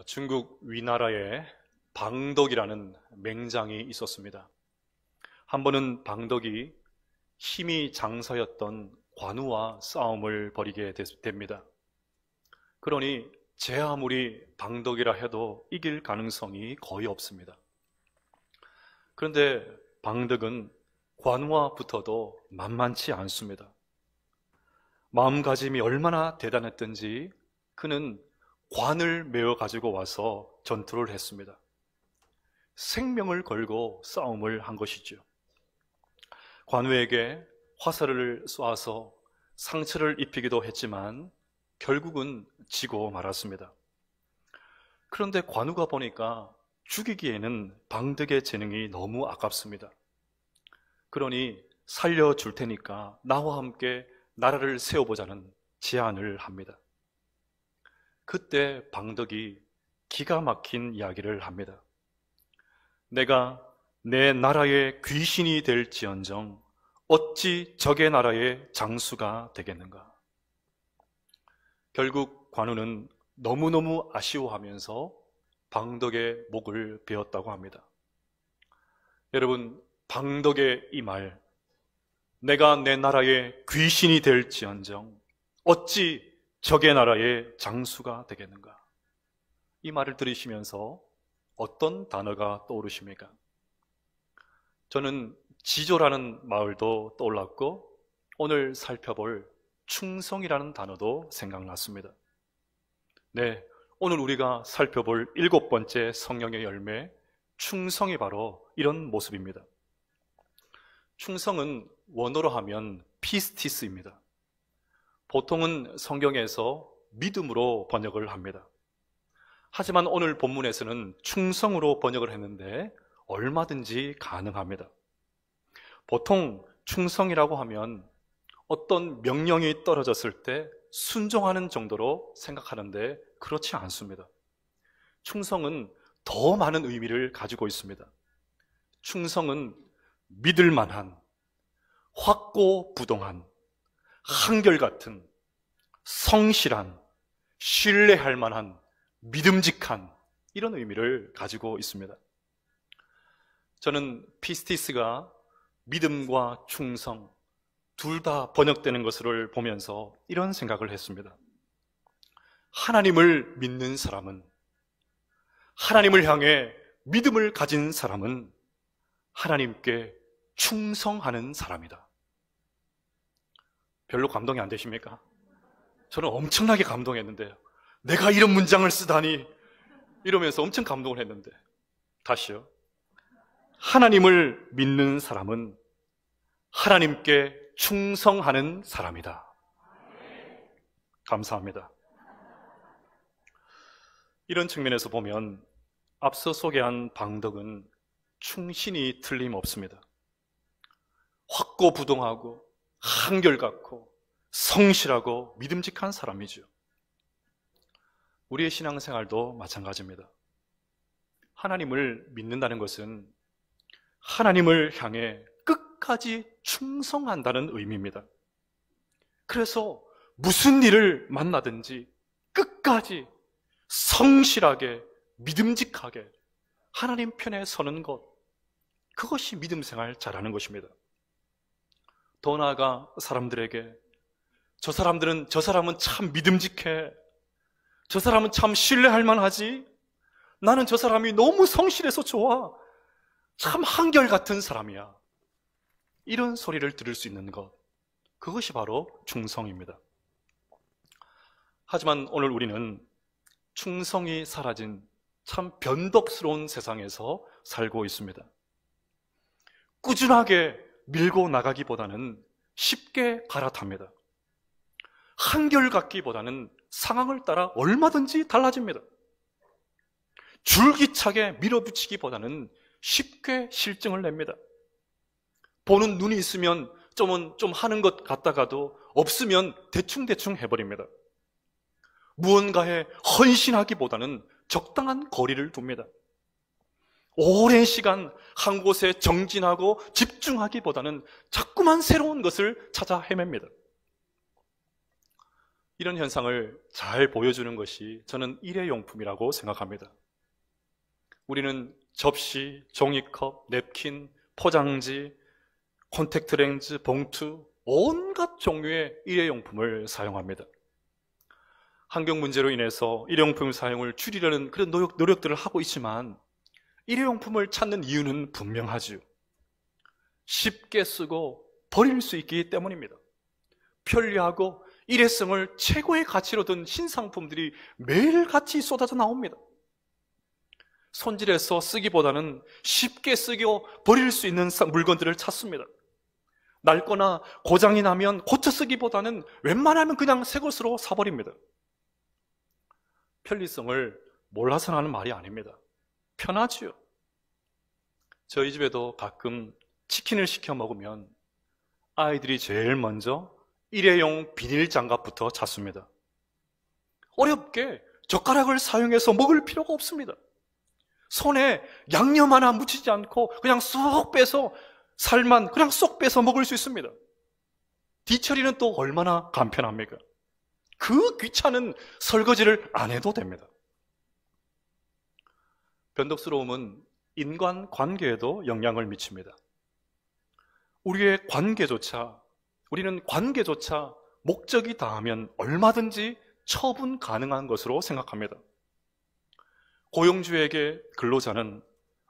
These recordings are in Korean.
중국 위나라에 방덕이라는 맹장이 있었습니다. 한 번은 방덕이 힘이 장사였던 관우와 싸움을 벌이게 됩니다. 그러니 제 아무리 방덕이라 해도 이길 가능성이 거의 없습니다. 그런데 방덕은 관우와 붙어도 만만치 않습니다. 마음가짐이 얼마나 대단했던지 그는 관을 메어 가지고 와서 전투를 했습니다. 생명을 걸고 싸움을 한 것이죠. 관우에게 화살을 쏘아서 상처를 입히기도 했지만 결국은 지고 말았습니다. 그런데 관우가 보니까 죽이기에는 방덕의 재능이 너무 아깝습니다. 그러니 살려줄 테니까 나와 함께 나라를 세워보자는 제안을 합니다. 그때 방덕이 기가 막힌 이야기를 합니다. 내가 내 나라의 귀신이 될지언정 어찌 적의 나라의 장수가 되겠는가? 결국 관우는 너무너무 아쉬워하면서 방덕의 목을 베었다고 합니다. 여러분, 방덕의 이 말, 내가 내 나라의 귀신이 될지언정 어찌 적의 나라의 장수가 되겠는가? 이 말을 들으시면서 어떤 단어가 떠오르십니까? 저는 지조라는 마을도 떠올랐고 오늘 살펴볼 충성이라는 단어도 생각났습니다. 네, 오늘 우리가 살펴볼 7번째 성령의 열매, 충성이 바로 이런 모습입니다. 충성은 원어로 하면 피스티스입니다. 보통은 성경에서 믿음으로 번역을 합니다. 하지만 오늘 본문에서는 충성으로 번역을 했는데 얼마든지 가능합니다. 보통 충성이라고 하면 어떤 명령이 떨어졌을 때 순종하는 정도로 생각하는데 그렇지 않습니다. 충성은 더 많은 의미를 가지고 있습니다. 충성은 믿을 만한, 확고부동한, 한결같은, 성실한, 신뢰할 만한, 믿음직한 이런 의미를 가지고 있습니다. 저는 피스티스가 믿음과 충성 둘 다 번역되는 것을 보면서 이런 생각을 했습니다. 하나님을 믿는 사람은, 하나님을 향해 믿음을 가진 사람은 하나님께 충성하는 사람이다. 별로 감동이 안 되십니까? 저는 엄청나게 감동했는데요. 내가 이런 문장을 쓰다니 이러면서 엄청 감동을 했는데 다시요. 하나님을 믿는 사람은 하나님께 충성하는 사람이다. 감사합니다. 이런 측면에서 보면 앞서 소개한 방덕은 충신이 틀림없습니다. 확고부동하고 한결같고 성실하고 믿음직한 사람이죠. 우리의 신앙생활도 마찬가지입니다. 하나님을 믿는다는 것은 하나님을 향해 끝까지 충성한다는 의미입니다. 그래서 무슨 일을 만나든지 끝까지 성실하게 믿음직하게 하나님 편에 서는 것, 그것이 믿음 생활 잘하는 것입니다. 더 나아가 사람들에게 저 사람은 참 믿음직해, 저 사람은 참 신뢰할 만하지, 나는 저 사람이 너무 성실해서 좋아, 참 한결같은 사람이야, 이런 소리를 들을 수 있는 것, 그것이 바로 충성입니다. 하지만 오늘 우리는 충성이 사라진 참 변덕스러운 세상에서 살고 있습니다. 꾸준하게 밀고 나가기보다는 쉽게 갈아탑니다. 한결같기보다는 상황을 따라 얼마든지 달라집니다. 줄기차게 밀어붙이기보다는 쉽게 실증을 냅니다. 보는 눈이 있으면 좀 하는 것 같다가도 없으면 대충대충 해버립니다. 무언가에 헌신하기보다는 적당한 거리를 둡니다. 오랜 시간 한 곳에 정진하고 집중하기보다는 자꾸만 새로운 것을 찾아 헤맵니다. 이런 현상을 잘 보여주는 것이 저는 일회용품이라고 생각합니다. 우리는 접시, 종이컵, 냅킨, 포장지, 콘택트 렌즈, 봉투, 온갖 종류의 일회용품을 사용합니다. 환경 문제로 인해서 일회용품 사용을 줄이려는 그런 노력들을 하고 있지만 일회용품을 찾는 이유는 분명하지요. 쉽게 쓰고 버릴 수 있기 때문입니다. 편리하고 일회성을 최고의 가치로 둔 신상품들이 매일같이 쏟아져 나옵니다. 손질해서 쓰기보다는 쉽게 쓰고 버릴 수 있는 물건들을 찾습니다. 낡거나 고장이 나면 고쳐 쓰기보다는 웬만하면 그냥 새 것으로 사버립니다. 편리성을 몰라서 하는 말이 아닙니다. 편하지요. 저희 집에도 가끔 치킨을 시켜 먹으면 아이들이 제일 먼저 일회용 비닐 장갑부터 찾습니다. 어렵게 젓가락을 사용해서 먹을 필요가 없습니다. 손에 양념 하나 묻히지 않고 그냥 쏙 빼서 살만 그냥 쏙 빼서 먹을 수 있습니다. 뒤처리는 또 얼마나 간편합니까? 그 귀찮은 설거지를 안 해도 됩니다. 변덕스러움은 인간 관계에도 영향을 미칩니다. 우리는 관계조차 목적이 다하면 얼마든지 처분 가능한 것으로 생각합니다. 고용주에게 근로자는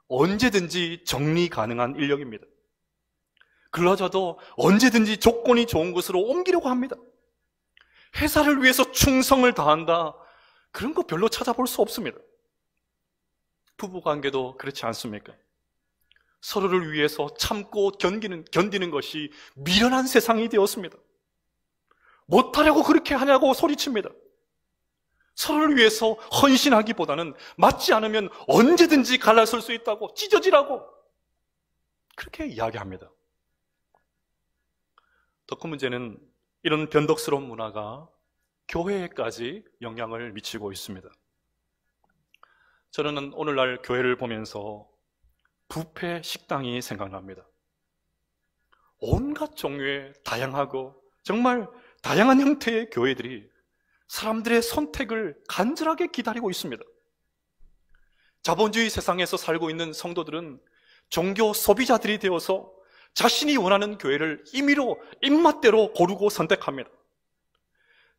언제든지 정리 가능한 인력입니다. 근로자도 언제든지 조건이 좋은 곳으로 옮기려고 합니다. 회사를 위해서 충성을 다한다, 그런 거 별로 찾아볼 수 없습니다. 부부관계도 그렇지 않습니까? 서로를 위해서 참고 견디는 것이 미련한 세상이 되었습니다. 못하려고 그렇게 하냐고 소리칩니다. 서로를 위해서 헌신하기보다는 맞지 않으면 언제든지 갈라설 수 있다고, 찢어지라고 그렇게 이야기합니다. 더 큰 문제는 이런 변덕스러운 문화가 교회에까지 영향을 미치고 있습니다. 저는 오늘날 교회를 보면서 뷔페 식당이 생각납니다. 온갖 종류의 다양하고 정말 다양한 형태의 교회들이 사람들의 선택을 간절하게 기다리고 있습니다. 자본주의 세상에서 살고 있는 성도들은 종교 소비자들이 되어서 자신이 원하는 교회를 임의로 입맛대로 고르고 선택합니다.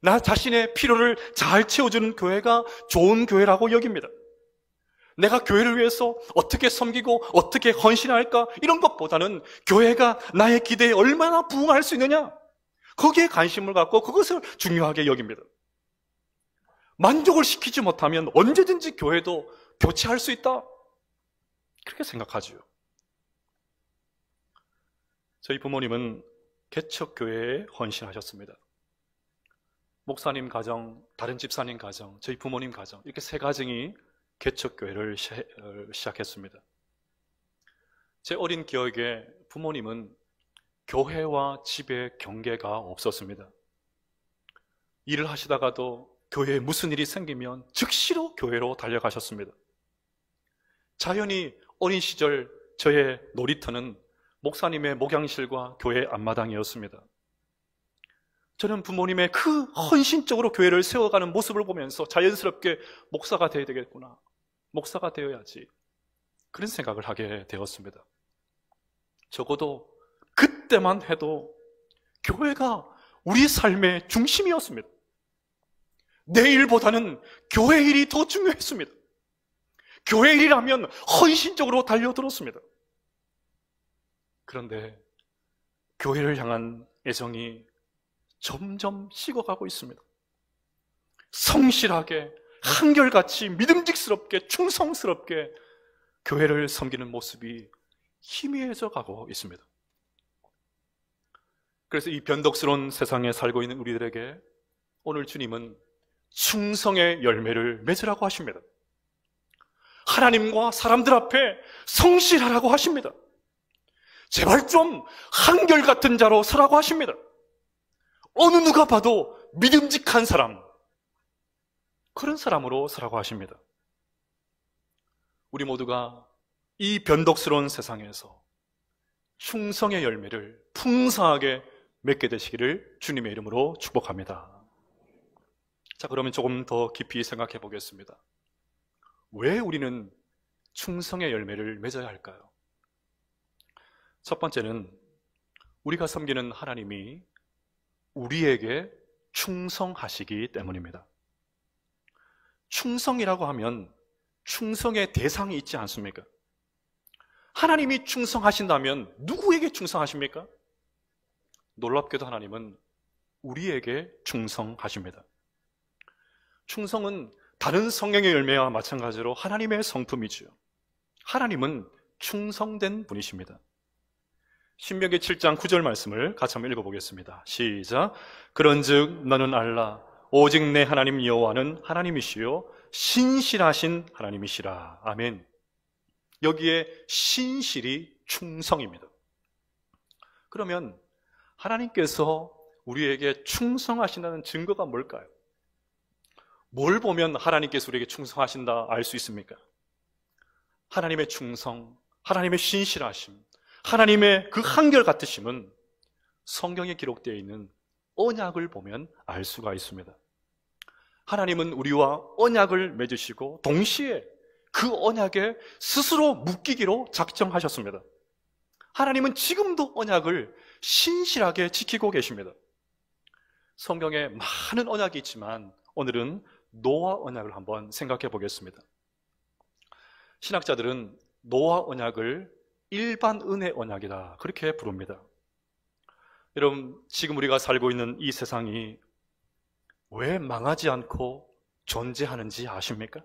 나 자신의 필요를 잘 채워주는 교회가 좋은 교회라고 여깁니다. 내가 교회를 위해서 어떻게 섬기고 어떻게 헌신할까, 이런 것보다는 교회가 나의 기대에 얼마나 부응할 수 있느냐, 거기에 관심을 갖고 그것을 중요하게 여깁니다. 만족을 시키지 못하면 언제든지 교회도 교체할 수 있다, 그렇게 생각하죠. 저희 부모님은 개척교회에 헌신하셨습니다. 목사님 가정, 다른 집사님 가정, 저희 부모님 가정, 이렇게 세 가정이 개척교회를 시작했습니다. 제 어린 기억에 부모님은 교회와 집에 경계가 없었습니다. 일을 하시다가도 교회에 무슨 일이 생기면 즉시로 교회로 달려가셨습니다. 자연히 어린 시절 저의 놀이터는 목사님의 목양실과 교회 앞마당이었습니다. 저는 부모님의 그 헌신적으로 교회를 세워가는 모습을 보면서 자연스럽게 목사가 되어야 되겠구나, 목사가 되어야지, 그런 생각을 하게 되었습니다. 적어도 그때만 해도 교회가 우리 삶의 중심이었습니다. 내 일보다는 교회 일이 더 중요했습니다. 교회 일이라면 헌신적으로 달려들었습니다. 그런데 교회를 향한 애정이 점점 식어가고 있습니다. 성실하게, 한결같이 믿음직스럽게, 충성스럽게 교회를 섬기는 모습이 희미해져 가고 있습니다. 그래서 이 변덕스러운 세상에 살고 있는 우리들에게 오늘 주님은 충성의 열매를 맺으라고 하십니다. 하나님과 사람들 앞에 성실하라고 하십니다. 제발 좀 한결같은 자로 서라고 하십니다. 어느 누가 봐도 믿음직한 사람, 그런 사람으로 서라고 하십니다. 우리 모두가 이 변덕스러운 세상에서 충성의 열매를 풍성하게 맺게 되시기를 주님의 이름으로 축복합니다. 자, 그러면 조금 더 깊이 생각해 보겠습니다. 왜 우리는 충성의 열매를 맺어야 할까요? 첫 번째는 우리가 섬기는 하나님이 우리에게 충성하시기 때문입니다. 충성이라고 하면 충성의 대상이 있지 않습니까? 하나님이 충성하신다면 누구에게 충성하십니까? 놀랍게도 하나님은 우리에게 충성하십니다. 충성은 다른 성령의 열매와 마찬가지로 하나님의 성품이지요. 하나님은 충성된 분이십니다. 신명기 7장 9절 말씀을 같이 한번 읽어보겠습니다. 시작. 그런즉 너는 알라 오직 내 하나님 여호와는 하나님이시요 신실하신 하나님이시라. 아멘. 여기에 신실이 충성입니다. 그러면 하나님께서 우리에게 충성하신다는 증거가 뭘까요? 뭘 보면 하나님께서 우리에게 충성하신다 알 수 있습니까? 하나님의 충성, 하나님의 신실하심, 하나님의 그 한결같으심은 성경에 기록되어 있는 언약을 보면 알 수가 있습니다. 하나님은 우리와 언약을 맺으시고 동시에 그 언약에 스스로 묶이기로 작정하셨습니다. 하나님은 지금도 언약을 신실하게 지키고 계십니다. 성경에 많은 언약이 있지만 오늘은 노아 언약을 한번 생각해 보겠습니다. 신학자들은 노아 언약을 일반 은혜 언약이다 그렇게 부릅니다. 여러분, 지금 우리가 살고 있는 이 세상이 왜 망하지 않고 존재하는지 아십니까?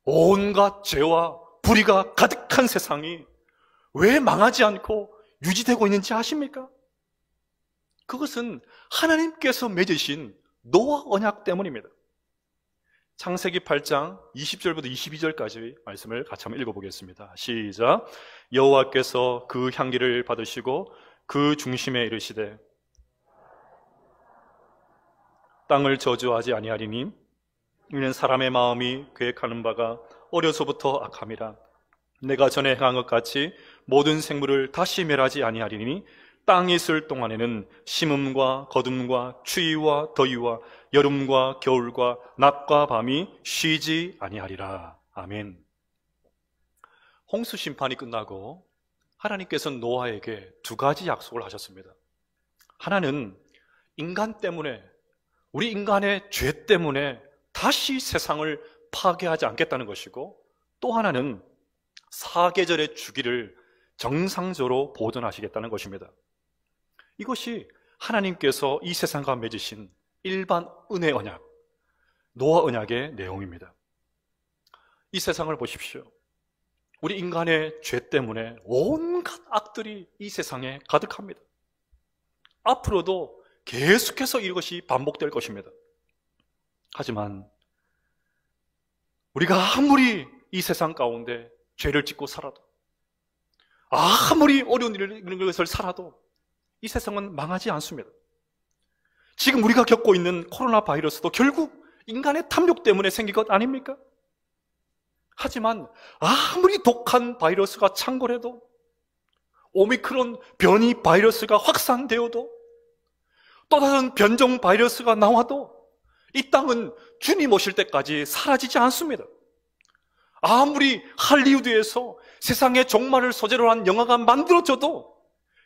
온갖 죄와 불의가 가득한 세상이 왜 망하지 않고 유지되고 있는지 아십니까? 그것은 하나님께서 맺으신 노아 언약 때문입니다. 창세기 8장 20절부터 22절까지 말씀을 같이 한번 읽어보겠습니다. 시작. 여호와께서 그 향기를 받으시고 그 중심에 이르시되 땅을 저주하지 아니하리니 이는 사람의 마음이 계획하는 바가 어려서부터 악함이라. 내가 전에 행한 것 같이 모든 생물을 다시 멸하지 아니하리니 땅이 있을 동안에는 심음과 거둠과 추위와 더위와 여름과 겨울과 낮과 밤이 쉬지 아니하리라. 아멘. 홍수 심판이 끝나고 하나님께서는 노아에게 두 가지 약속을 하셨습니다. 하나는 인간 때문에, 우리 인간의 죄 때문에 다시 세상을 파괴하지 않겠다는 것이고, 또 하나는 사계절의 주기를 정상적으로 보존하시겠다는 것입니다. 이것이 하나님께서 이 세상과 맺으신 일반 은혜 언약, 노아 언약의 내용입니다. 이 세상을 보십시오. 우리 인간의 죄 때문에 온갖 악들이 이 세상에 가득합니다. 앞으로도 계속해서 이것이 반복될 것입니다. 하지만 우리가 아무리 이 세상 가운데 죄를 짓고 살아도, 아무리 어려운 일을 살아도 이 세상은 망하지 않습니다. 지금 우리가 겪고 있는 코로나 바이러스도 결국 인간의 탐욕 때문에 생긴 것 아닙니까? 하지만 아무리 독한 바이러스가 창궐해도, 오미크론 변이 바이러스가 확산되어도, 또 다른 변종 바이러스가 나와도 이 땅은 주님 오실 때까지 사라지지 않습니다. 아무리 할리우드에서 세상의 종말을 소재로 한 영화가 만들어져도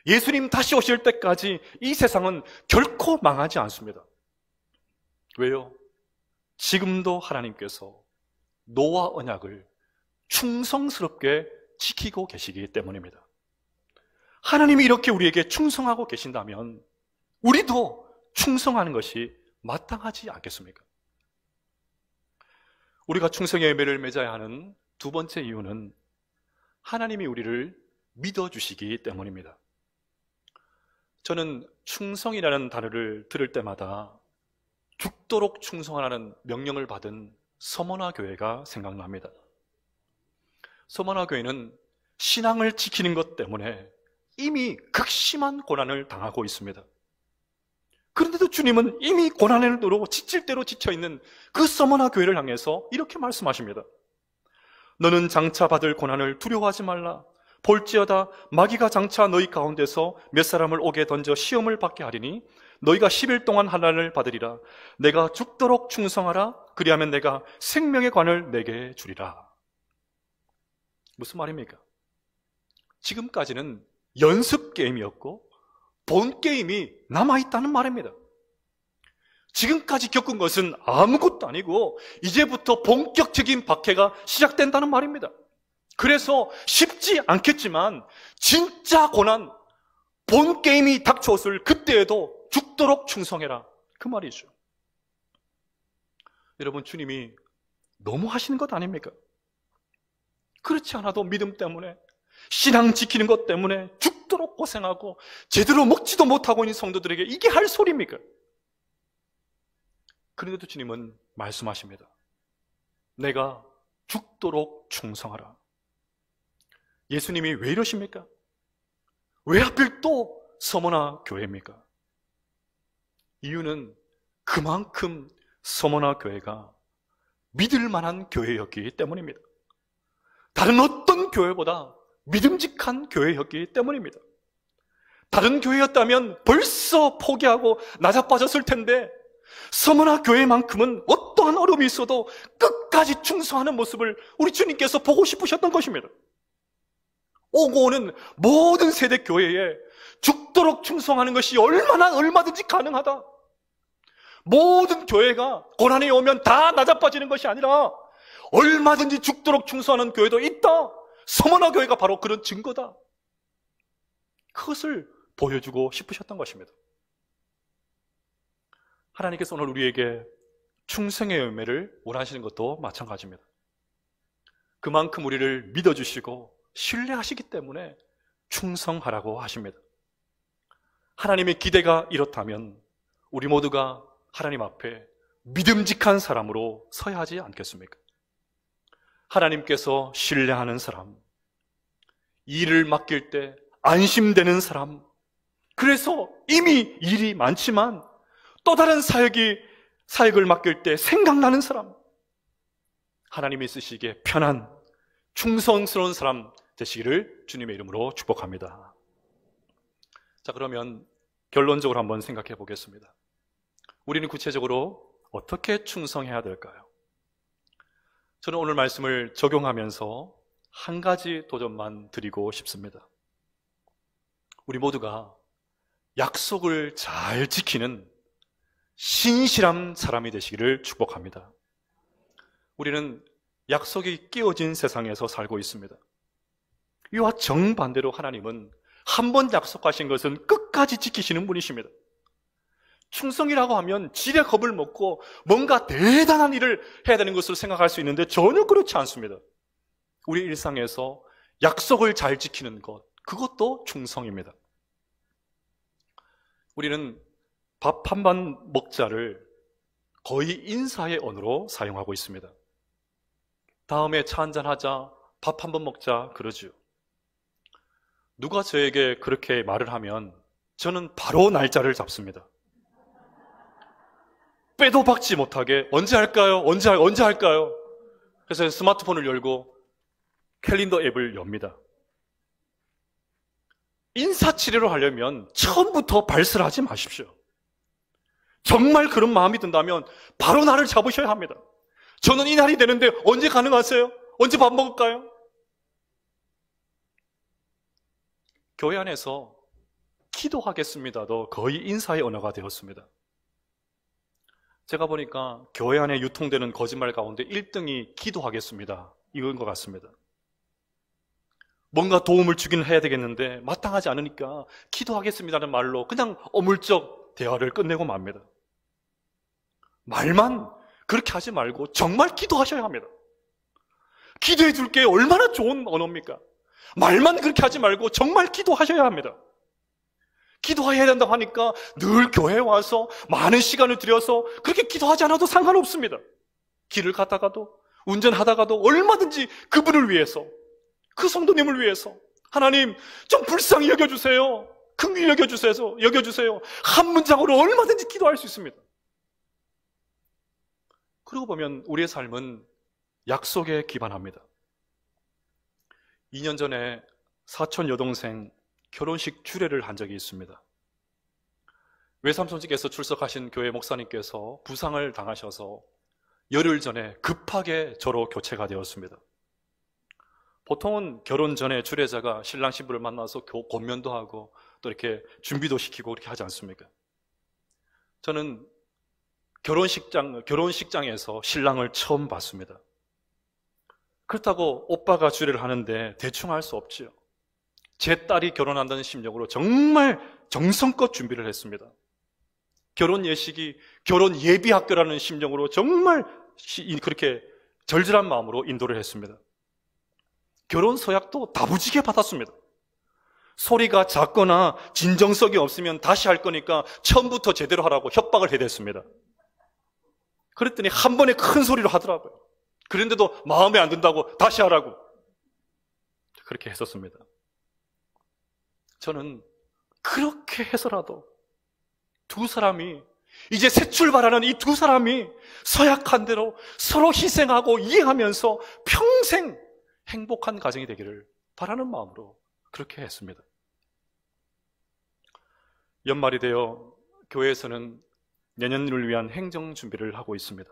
예수님 다시 오실 때까지 이 세상은 결코 망하지 않습니다. 왜요? 지금도 하나님께서 노아 언약을 충성스럽게 지키고 계시기 때문입니다. 하나님이 이렇게 우리에게 충성하고 계신다면 우리도 충성하는 것이 마땅하지 않겠습니까? 우리가 충성의 열매를 맺어야 하는 두 번째 이유는 하나님이 우리를 믿어주시기 때문입니다. 저는 충성이라는 단어를 들을 때마다 죽도록 충성하라는 명령을 받은 서머나 교회가 생각납니다. 서머나 교회는 신앙을 지키는 것 때문에 이미 극심한 고난을 당하고 있습니다. 그런데도 주님은 이미 고난으로 지칠 대로 지쳐있는 그 서머나 교회를 향해서 이렇게 말씀하십니다. 너는 장차 받을 고난을 두려워하지 말라. 볼지어다 마귀가 장차 너희 가운데서 몇 사람을 옥에 던져 시험을 받게 하리니 너희가 10일 동안 환난을 받으리라. 내가 죽도록 충성하라. 그리하면 내가 생명의 관을 내게 주리라. 무슨 말입니까? 지금까지는 연습 게임이었고 본 게임이 남아있다는 말입니다. 지금까지 겪은 것은 아무것도 아니고 이제부터 본격적인 박해가 시작된다는 말입니다. 그래서 쉽지 않겠지만 진짜 고난, 본 게임이 닥쳐왔을 그때에도 죽도록 충성해라, 그 말이죠. 여러분, 주님이 너무 하시는 것 아닙니까? 그렇지 않아도 믿음 때문에, 신앙 지키는 것 때문에 죽도록 고생하고 제대로 먹지도 못하고 있는 성도들에게 이게 할 소리입니까? 그런데도 주님은 말씀하십니다. 내가 죽도록 충성하라. 예수님이 왜 이러십니까? 왜 하필 또 서머나 교회입니까? 이유는 그만큼 서머나 교회가 믿을 만한 교회였기 때문입니다. 다른 어떤 교회보다 믿음직한 교회였기 때문입니다. 다른 교회였다면 벌써 포기하고 나자빠졌을 텐데 서머나 교회만큼은 어떠한 어려움이 있어도 끝까지 충성하는 모습을 우리 주님께서 보고 싶으셨던 것입니다. 오고 오는 모든 세대 교회에 죽도록 충성하는 것이 얼마든지 가능하다. 모든 교회가 고난이 오면 다 나자빠지는 것이 아니라 얼마든지 죽도록 충성하는 교회도 있다. 서머나 교회가 바로 그런 증거다. 그것을 보여주고 싶으셨던 것입니다. 하나님께서 오늘 우리에게 충성의 열매를 원하시는 것도 마찬가지입니다. 그만큼 우리를 믿어주시고 신뢰하시기 때문에 충성하라고 하십니다. 하나님의 기대가 이렇다면 우리 모두가 하나님 앞에 믿음직한 사람으로 서야 하지 않겠습니까? 하나님께서 신뢰하는 사람, 일을 맡길 때 안심되는 사람, 그래서 이미 일이 많지만 또 다른 사역을 맡길 때 생각나는 사람, 하나님이 쓰시기에 편한 충성스러운 사람 되시기를 주님의 이름으로 축복합니다. 자, 그러면 결론적으로 한번 생각해 보겠습니다. 우리는 구체적으로 어떻게 충성해야 될까요? 저는 오늘 말씀을 적용하면서 한 가지 도전만 드리고 싶습니다. 우리 모두가 약속을 잘 지키는 신실한 사람이 되시기를 축복합니다. 우리는 약속이 끼워진 세상에서 살고 있습니다. 이와 정반대로 하나님은 한 번 약속하신 것은 끝까지 지키시는 분이십니다. 충성이라고 하면 지레 겁을 먹고 뭔가 대단한 일을 해야 되는 것으로 생각할 수 있는데 전혀 그렇지 않습니다. 우리 일상에서 약속을 잘 지키는 것, 그것도 충성입니다. 우리는 밥 한 번 먹자를 거의 인사의 언어로 사용하고 있습니다. 다음에 차 한잔 하자, 밥 한 번 먹자 그러죠. 누가 저에게 그렇게 말을 하면 저는 바로 날짜를 잡습니다. 빼도 박지 못하게 언제 할까요? 언제 할까요? 그래서 스마트폰을 열고 캘린더 앱을 엽니다. 인사치레로 하려면 처음부터 발설하지 마십시오. 정말 그런 마음이 든다면 바로 날을 잡으셔야 합니다. 저는 이 날이 되는데 언제 가능하세요? 언제 밥 먹을까요? 교회 안에서 기도하겠습니다도 거의 인사의 언어가 되었습니다. 제가 보니까 교회 안에 유통되는 거짓말 가운데 1등이 기도하겠습니다, 이건 것 같습니다. 뭔가 도움을 주긴 해야 되겠는데 마땅하지 않으니까 기도하겠습니다는 말로 그냥 어물쩍 대화를 끝내고 맙니다. 말만 그렇게 하지 말고 정말 기도하셔야 합니다. 기도해 줄 게 얼마나 좋은 언어입니까? 말만 그렇게 하지 말고 정말 기도하셔야 합니다. 기도해야 된다고 하니까 늘 교회에 와서 많은 시간을 들여서 그렇게 기도하지 않아도 상관없습니다. 길을 가다가도 운전하다가도 얼마든지 그분을 위해서, 그 성도님을 위해서 하나님 좀 불쌍히 여겨주세요, 긍휼히 여겨주세요 한 문장으로 얼마든지 기도할 수 있습니다. 그러고 보면 우리의 삶은 약속에 기반합니다. 2년 전에 사촌 여동생 결혼식 주례를 한 적이 있습니다. 외삼촌직에서 출석하신 교회 목사님께서 부상을 당하셔서 열흘 전에 급하게 저로 교체가 되었습니다. 보통은 결혼 전에 주례자가 신랑 신부를 만나서 권면도 하고 또 이렇게 준비도 시키고 이렇게 하지 않습니까? 저는 결혼식장에서 신랑을 처음 봤습니다. 그렇다고 오빠가 주례를 하는데 대충 할 수 없지요. 제 딸이 결혼한다는 심정으로 정말 정성껏 준비를 했습니다. 결혼 예식이 결혼 예비학교라는 심정으로 정말 그렇게 절절한 마음으로 인도를 했습니다. 결혼 서약도 다부지게 받았습니다. 소리가 작거나 진정성이 없으면 다시 할 거니까 처음부터 제대로 하라고 협박을 해댔습니다. 그랬더니 한 번에 큰 소리로 하더라고요. 그런데도 마음에 안 든다고 다시 하라고 그렇게 했었습니다. 저는 그렇게 해서라도 두 사람이 이제 새 출발하는 이 두 사람이 서약한 대로 서로 희생하고 이해하면서 평생 행복한 가정이 되기를 바라는 마음으로 그렇게 했습니다. 연말이 되어 교회에서는 내년을 위한 행정 준비를 하고 있습니다.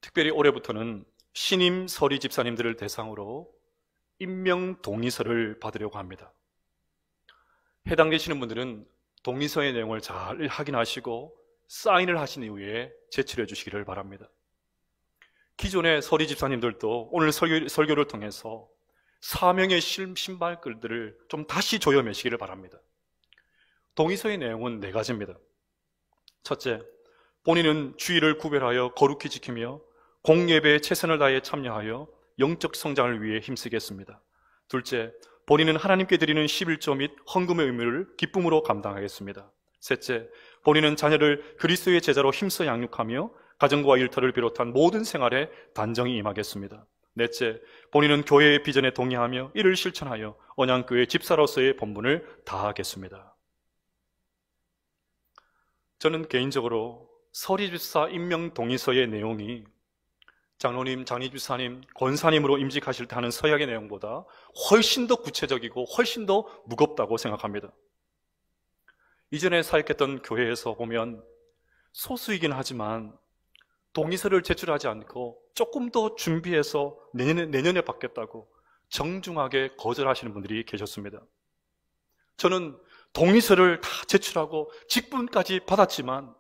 특별히 올해부터는 신임 서리 집사님들을 대상으로 임명 동의서를 받으려고 합니다. 해당되시는 분들은 동의서의 내용을 잘 확인하시고 사인을 하신 이후에 제출해 주시기를 바랍니다. 기존의 서리 집사님들도 오늘 설교를 통해서 사명의 신발들을 좀 다시 조여매시기를 바랍니다. 동의서의 내용은 4가지입니다. 첫째, 본인은 주의를 구별하여 거룩히 지키며 공예배에 최선을 다해 참여하여 영적 성장을 위해 힘쓰겠습니다. 둘째, 본인은 하나님께 드리는 11조 및 헌금의 의무를 기쁨으로 감당하겠습니다. 셋째, 본인은 자녀를 그리스도의 제자로 힘써 양육하며 가정과 일터를 비롯한 모든 생활에 단정히 임하겠습니다. 넷째, 본인은 교회의 비전에 동의하며 이를 실천하여 언양교회 집사로서의 본분을 다하겠습니다. 저는 개인적으로 서리집사 임명 동의서의 내용이 장로님, 장로집사님, 권사님으로 임직하실 때 하는 서약의 내용보다 훨씬 더 구체적이고 훨씬 더 무겁다고 생각합니다. 이전에 사역했던 교회에서 보면 소수이긴 하지만 동의서를 제출하지 않고 조금 더 준비해서 내년에 받겠다고 정중하게 거절하시는 분들이 계셨습니다. 저는 동의서를 다 제출하고 직분까지 받았지만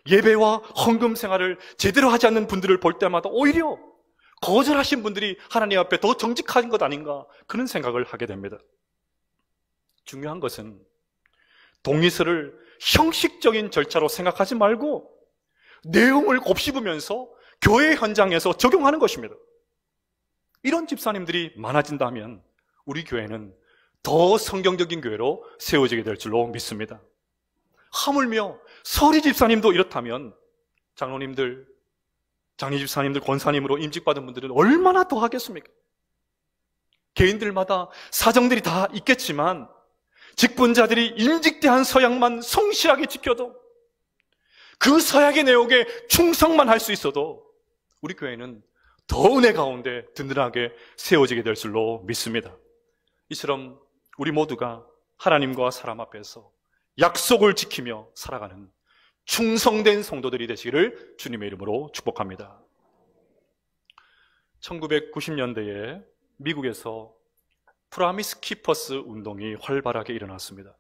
예배와 헌금 생활을 제대로 하지 않는 분들을 볼 때마다 오히려 거절하신 분들이 하나님 앞에 더 정직한 것 아닌가 그런 생각을 하게 됩니다. 중요한 것은 동의서를 형식적인 절차로 생각하지 말고 내용을 곱씹으면서 교회 현장에서 적용하는 것입니다. 이런 집사님들이 많아진다면 우리 교회는 더 성경적인 교회로 세워지게 될 줄로 믿습니다. 하물며 서리 집사님도 이렇다면 장로님들, 장리 집사님들, 권사님으로 임직받은 분들은 얼마나 더 하겠습니까? 개인들마다 사정들이 다 있겠지만 직분자들이 임직대한 서약만 성실하게 지켜도 그 서약의 내용에 충성만 할 수 있어도 우리 교회는 더 은혜 가운데 든든하게 세워지게 될 줄로 믿습니다. 이처럼 우리 모두가 하나님과 사람 앞에서 약속을 지키며 살아가는 충성된 성도들이 되시기를 주님의 이름으로 축복합니다. 1990년대에 미국에서 프라미스 키퍼스 운동이 활발하게 일어났습니다.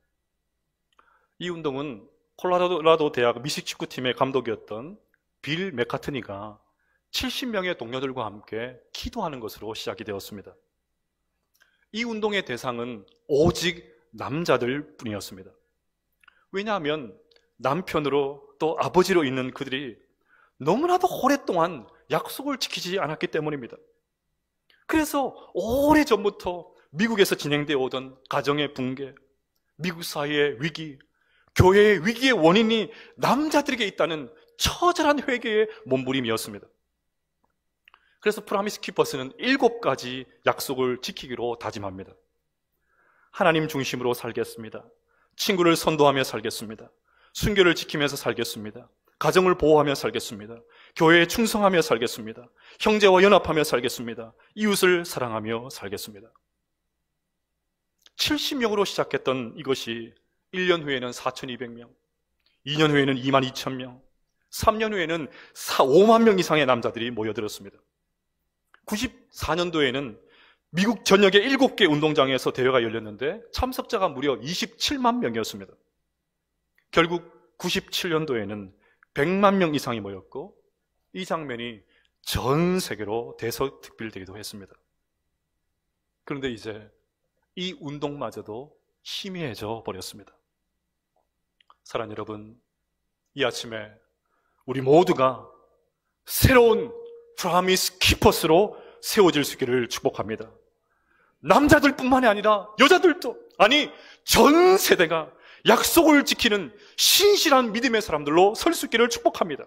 이 운동은 콜로라도 대학 미식축구팀의 감독이었던 빌 맥카트니가 70명의 동료들과 함께 기도하는 것으로 시작이 되었습니다. 이 운동의 대상은 오직 남자들 뿐이었습니다. 왜냐하면 남편으로 또 아버지로 있는 그들이 너무나도 오랫동안 약속을 지키지 않았기 때문입니다. 그래서 오래전부터 미국에서 진행되어 오던 가정의 붕괴, 미국 사회의 위기, 교회의 위기의 원인이 남자들에게 있다는 처절한 회개의 몸부림이었습니다. 그래서 프라미스 키퍼스는 7가지 약속을 지키기로 다짐합니다. 하나님 중심으로 살겠습니다. 친구를 선도하며 살겠습니다. 순교를 지키면서 살겠습니다. 가정을 보호하며 살겠습니다. 교회에 충성하며 살겠습니다. 형제와 연합하며 살겠습니다. 이웃을 사랑하며 살겠습니다. 70명으로 시작했던 이것이 1년 후에는 4,200명, 2년 후에는 22,000명, 3년 후에는 5만 명 이상의 남자들이 모여들었습니다. 94년도에는 미국 전역의 7개 운동장에서 대회가 열렸는데 참석자가 무려 27만 명이었습니다. 결국 97년도에는 100만 명 이상이 모였고 이 장면이 전 세계로 대서특필되기도 했습니다. 그런데 이제 이 운동마저도 희미해져 버렸습니다. 사랑하는 여러분, 이 아침에 우리 모두가 새로운 프라미스 키퍼스로 세워질 수 있기를 축복합니다. 남자들뿐만이 아니라 여자들도, 아니 전 세대가 약속을 지키는 신실한 믿음의 사람들로 설 수 있기를 축복합니다.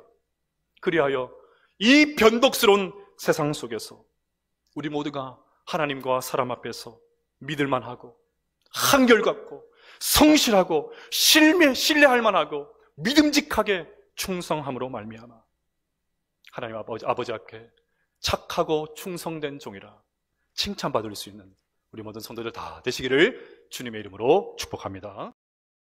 그리하여 이 변덕스러운 세상 속에서 우리 모두가 하나님과 사람 앞에서 믿을만하고 한결같고 성실하고 신뢰할 만하고 믿음직하게 충성함으로 말미암아 하나님 아버지 앞에 착하고 충성된 종이라 칭찬받을 수 있는 우리 모든 성도들 다 되시기를 주님의 이름으로 축복합니다.